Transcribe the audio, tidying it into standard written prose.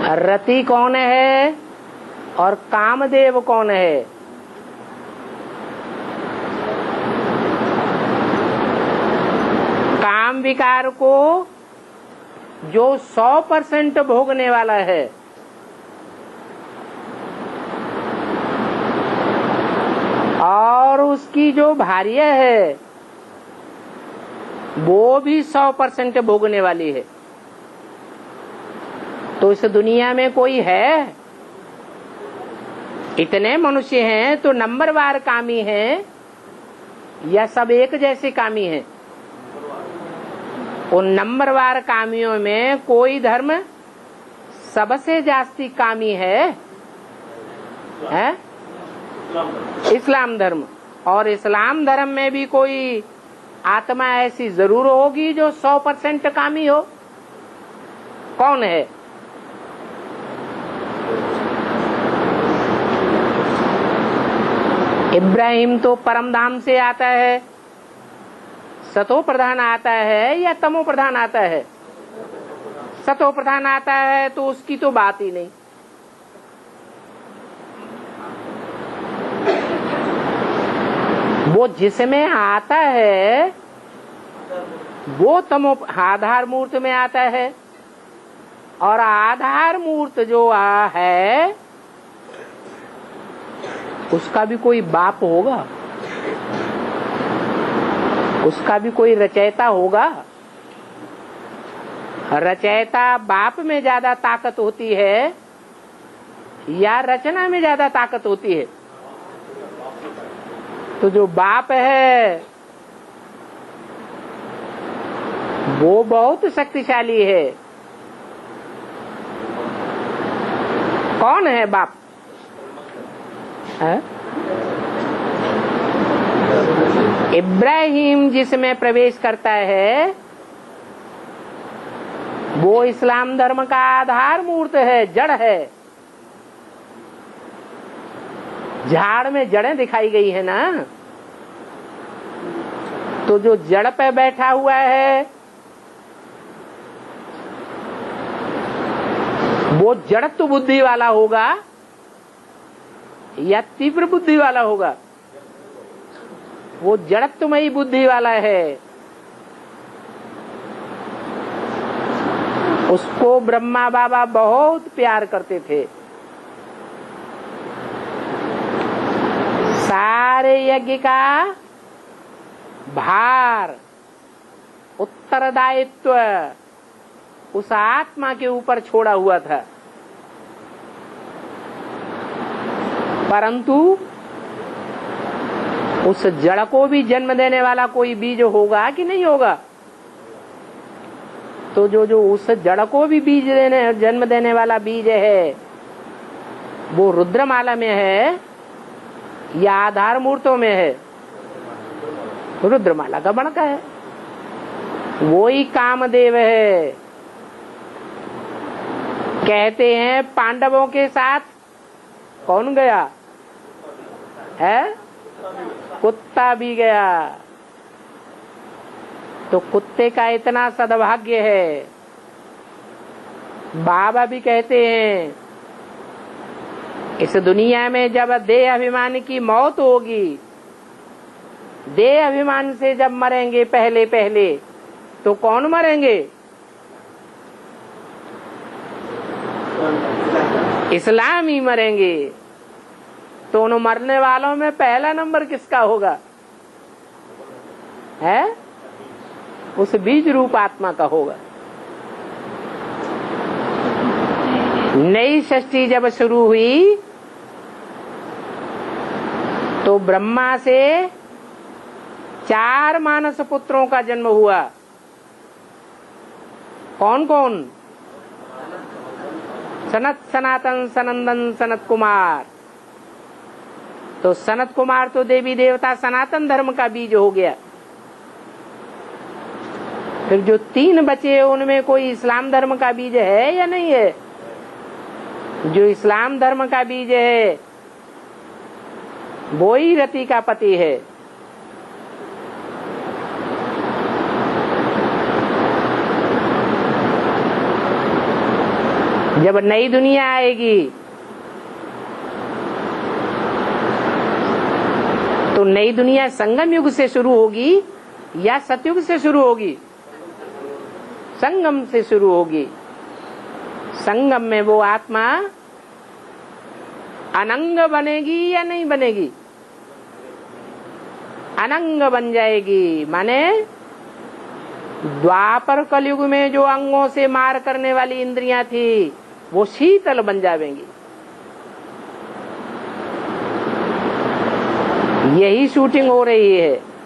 रति कौन है और कामदेव कौन है? काम विकार को जो 100% भोगने वाला है, और उसकी जो भार्य है वो भी 100% भोगने वाली है। तो इस दुनिया में कोई है? इतने मनुष्य हैं तो नंबरवार कामी हैं या सब एक जैसे कामी हैं? उन नंबरवार कामियों में कोई धर्म सबसे जास्ती कामी है? इस्लाम धर्म। और इस्लाम धर्म में भी कोई आत्मा ऐसी जरूर होगी जो 100% कामी हो। कौन है? इब्राहिम तो परम धाम से आता है, सतो प्रधान आता है या तमो प्रधान आता है? सतो प्रधान आता है तो उसकी तो बात ही नहीं। वो जिसमें आता है वो तमो आधार मूर्त में आता है, और आधार मूर्त जो है उसका भी कोई बाप होगा, उसका भी कोई रचयिता होगा। रचयिता बाप में ज्यादा ताकत होती है या रचना में ज्यादा ताकत होती है? तो जो बाप है वो बहुत शक्तिशाली है। कौन है बाप? इब्राहिम जिसमें प्रवेश करता है वो इस्लाम धर्म का आधार मूर्त है, जड़ है। झाड़ में जड़ें दिखाई गई है ना, तो जो जड़ पे बैठा हुआ है वो जड़त्व बुद्धि वाला होगा या तीव्र बुद्धि वाला होगा? वो जड़त्वमयी बुद्धि वाला है। उसको ब्रह्मा बाबा बहुत प्यार करते थे। सारे यज्ञ का भार, उत्तरदायित्व उस आत्मा के ऊपर छोड़ा हुआ था, परंतु उस जड़ को भी जन्म देने वाला कोई बीज होगा कि नहीं होगा? तो जो उस जड़ को भी जन्म देने वाला बीज है वो रुद्रमाला में है या आधार मूर्तों में है? रुद्रमाला का बणका है, वो ही कामदेव है। कहते हैं पांडवों के साथ कौन गया है? कुत्ता भी गया। तो कुत्ते का इतना सद्भाग्य है। बाबा भी कहते हैं इस दुनिया में जब देह अभिमान की मौत होगी, देह अभिमान से जब मरेंगे पहले पहले, तो कौन मरेंगे? इस्लाम ही मरेंगे। तो उन मरने वालों में पहला नंबर किसका होगा? है उस बीज रूप आत्मा का होगा। नई सृष्टि जब शुरू हुई तो ब्रह्मा से 4 मानस पुत्रों का जन्म हुआ। कौन कौन? सनत, सनातन, सनंदन, सनत कुमार। तो सनत कुमार तो देवी देवता सनातन धर्म का बीज हो गया। फिर जो 3 बचे उनमें कोई इस्लाम धर्म का बीज है या नहीं है? जो इस्लाम धर्म का बीज है वो ही रति का पति है। जब नई दुनिया आएगी तो नई दुनिया संगम युग से शुरू होगी या सतयुग से शुरू होगी? संगम से शुरू होगी। संगम में वो आत्मा अनंग बनेगी या नहीं बनेगी? अनंग बन जाएगी। माने द्वापर कलयुग में जो अंगों से मार करने वाली इंद्रियां थी वो शीतल बन जाएंगी। यही शूटिंग हो रही है।